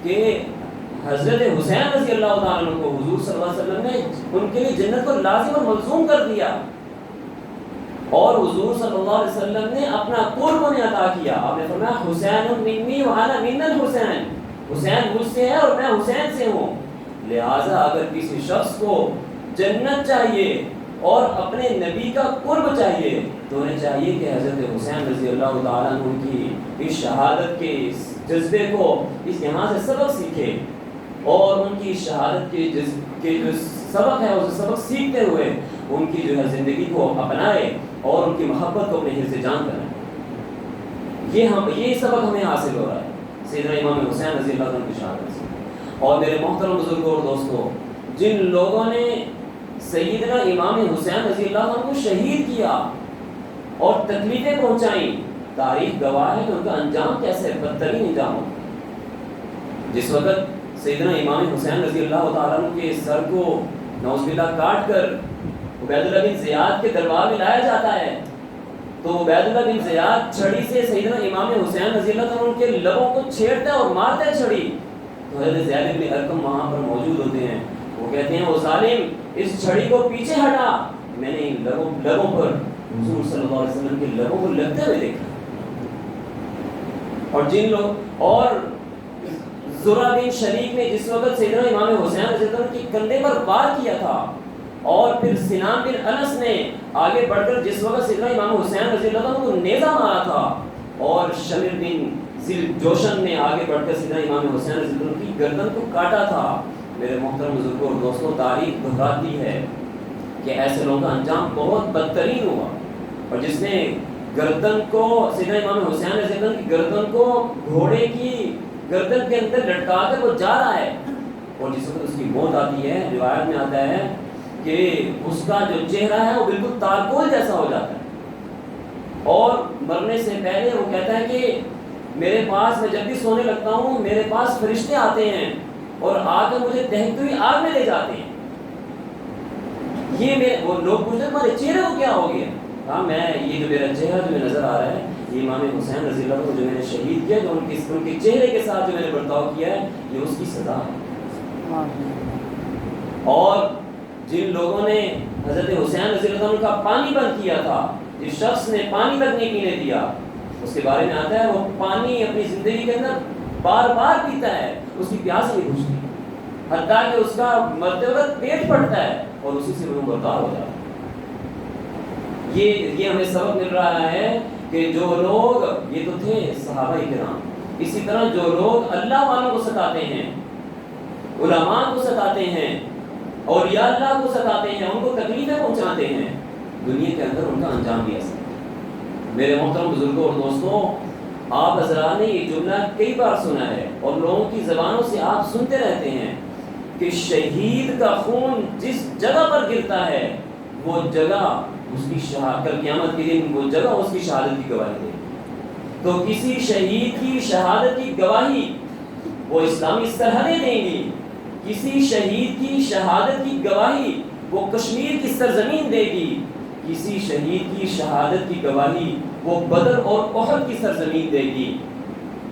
کہ حضرت حسین رضی اللہ تعالیٰ عنہ کو حضور صلی اللہ علیہ وسلم نے ان کے لیے جنت کو لازم اور ملزوم کر دیا، اور حضور صلی اللہ علیہ وسلم نے اپنا قرب انہیں عطا کیا. آپ نے فرمایا حسین منی وانا من الحسین، حسین مجھ سے ہے اور میں حسین سے ہوں. لہٰذا اگر کسی شخص کو جنت چاہیے اور اپنے نبی کا قرب چاہیے تو انہیں چاہیے کہ حضرت حسین رضی اللہ تعالیٰ عنہ کی اس شہادت کے اس جذبے کو اس یہاں سے سبق سیکھے، اور ان کی شہادت کے جو سبق ہے اس سبق سیکھتے ہوئے ان کی جو ہے زندگی کو اپنائے اور ان کی محبت کو اپنے حصے جان کریں. یہ سبق ہمیں حاصل ہو رہا ہے سیدنا امام حسین رضی اللہ عنہ کی شہادت سے. اور میرے محترم بزرگوں اور دوستوں، جن لوگوں نے سیدنا امام حسین رضی اللہ عنہ کو شہید کیا اور تکلیفیں پہنچائیں، تاریخ گواہ ہے کہ ان کا انجام کیسے بدترین انجام ہو. جس وقت سیدنا امام حسین رضی اللہ تعالیٰ عنہ کے سر کو نعوذ باللہ کاٹ کر عبید اللہ بن زیاد کے دربار میں لایا جاتا ہے، تو عبید اللہ بن زیاد چھڑی سے سیدنا امام حسین رضی اللہ عنہ کے لبوں کو چھیڑتا ہے اور مارتا ہے چھڑی. تو حضرت زید بن ارقم وہاں پر موجود ہوتے ہیں، وہ کہتے ہیں وہ ظالم اس چھڑی کو پیچھے ہٹا، میں نے ان لبوں پر حضور صلی اللہ علیہ وسلم کے لبوں کو لگتے ہوئے دیکھا. اور جن لوگ اور زرہ بن شریک نے جس وقت سیدنا امام حسین رضی اللہ عنہ کے کندھے پر وار کیا تھا، اور پھر سنان بن انس نے آگے بڑھ کر جس وقت سیدنا امام حسین رضی اللہ عنہ کو نیزہ مارا تھا، اور شمر بن ذل جوشن نے آگے بڑھ کر سیدنا امام حسین رضی اللہ عنہ کی گردن کو کاٹا تھا. میرے محترم بزرگوں اور دوستوں، تاریخ دہراتی ہے کہ ایسے لوگوں کا انجام بہت بدترین ہوا. اور جس نے گردن کو سیدنا امام حسین رضی اللہ عنہ کی گردن کو گھوڑے کی گردن کے اندر لٹکا کر وہ جا رہا ہے، اور جس وقت اس کی موت آتی ہے روایت میں آتا ہے کہ اس کا جو چہرہ ہے وہ بالکل تارکول جیسا ہو جاتا ہے، اور مرنے سے پہلے وہ کہتا ہے کہ میرے پاس، میں جب بھی سونے لگتا ہوں میرے پاس فرشتے آتے ہیں اور آ کر مجھے دہکتی ہوئی آگ میں لے جاتے ہیں. وہ لوگ پوچھتے ہیں تمہارے چہرے کو کیا ہو گیا؟ ہاں میں یہ جو میرا چہرہ جو نظر آ رہا ہے یہ امام حسین رضی اللہ عنہ کو جو میں نے شہید کیا، جو ان کے چہرے کے ساتھ جو میں نے برتاؤ کیا ہے، یہ اس کی سزا ہے. اور جن لوگوں نے حضرت حسین رضی اللہ عنہ کا پانی بند کیا تھا، جس شخص نے پانی تک نہیں پینے دیا، اس کے بارے میں آتا ہے وہ پانی اپنی زندگی کے اندر بار بار پیتا ہے، اس کی پیاس نہیں بجھتی، حتیٰ کہ اس کا مرتے وقت پیٹ پھٹتا ہے اور اسی سے وہ بردار ہو جاتا ہے. یہ ہمیں سبق مل رہا ہے کہ جو لوگ، یہ تو تھے صحابہ کرام، اسی طرح جو لوگ اللہ والوں کو ستاتے ہیں، علماء کو ستاتے ہیں، اولیاء اللہ کو ستاتے ہیں، ان کو تکلیفیں پہنچاتے ہیں، دنیا کے اندر ان کا انجام بھی ایسا ہے. میرے محترم بزرگوں اور دوستوں، آپ حضرات نے یہ جملہ کئی بار سنا ہے اور لوگوں کی زبانوں سے آپ سنتے رہتے ہیں کہ شہید کا خون جس جگہ پر گرتا ہے وہ جگہ اس کی کل قیامت کے دن وہ جگہ اس کی شہادت کی گواہی دے. تو کسی شہید کی شہادت کی گواہی وہ اسلامی سرحدیں دیں گی، کسی شہید کی شہادت کی گواہی وہ کشمیر کی سرزمین دے گی، کسی شہید کی شہادت کی گواہی وہ بدر اور احد کی سرزمین دے گی،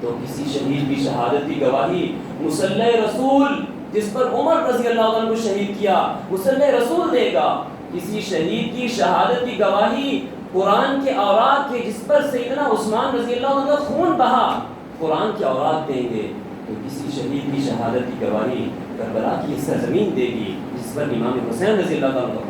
تو کسی شہید کی شہادت کی گواہی مصلی رسول جس پر عمر رضی اللہ عنہ کو شہید کیا مصلی رسول دے گا. کسی شہید کی شہادت کی گواہی قرآن کے اوراق کے جس پر سیدنا عثمان رضی اللہ عنہ کا خون بہا قرآن کے اوراق دیں گے. تو کسی شہید کی شہادت کی گواہی کربلا کی سرزمین دے گی جس پر امام حسین رضی اللہ عنہ کا